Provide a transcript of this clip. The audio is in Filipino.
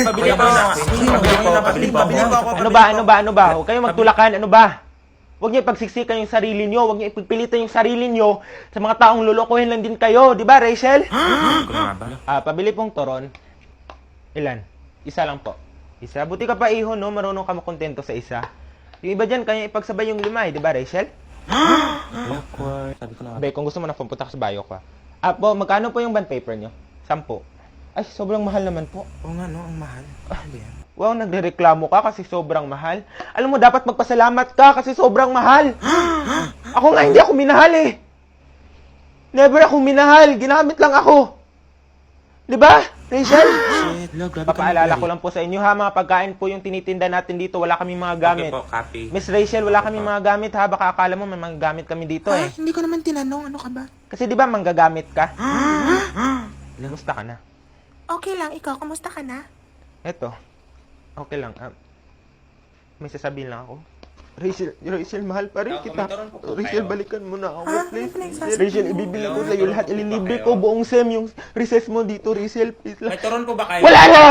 Pabili po na. Pabili po ako. Ano ba? Huwag kayong magtulakan, ano ba? Huwag niyo ipagsiksikan yung sarili niyo, huwag niyo ipagpilitan yung sarili niyo sa mga taong lulukuhin lang din kayo, di ba, Rachel? Pabili pong turon. Ilan? Isa lang po. Isa. Buti ka pa, Iho, no? Marunong ka makontento sa isa. Yung iba dyan, kaya ipagsabay yung lima, di ba, Rachel? Sabi ko na. Be, kung gusto mo na pumunta ka sa bayo ko. Po, magkano po yung bond paper niyo? 10. Ay, sobrang mahal naman po. Oo nga, no? Ang mahal. Ano yan? Wow, nagrereklamo ka kasi sobrang mahal. Alam mo, dapat magpasalamat ka kasi sobrang mahal. Ako nga, hindi ako minahal eh. Never akong minahal. Ginamit lang ako. Di ba, Rachel? Shit, lo, grabe ka Papaalala naman. ko lang po sa inyo ha, mga pagkain po yung tinitinda natin dito. Wala kaming mga gamit. Okay po, copy. Miss Rachel, wala kaming mga gamit ha. Baka akala mo may mga gamit kami dito eh. Hindi ko naman tinanong. Ano ka ba? Kasi di ba manggagamit ka? Kumusta ka na? Okay lang, ikaw, kamusta ka na? Eto. Okay lang. May sasabihin lang ako. Rachel, mahal pa rin kita. Rachel, balikan mo na ako, please. Rachel, ibibili ko sa'yo lahat. Ililibre ko buong sem yung recess mo dito, Rachel. Please lang. May turon po ba kayo? Wala na!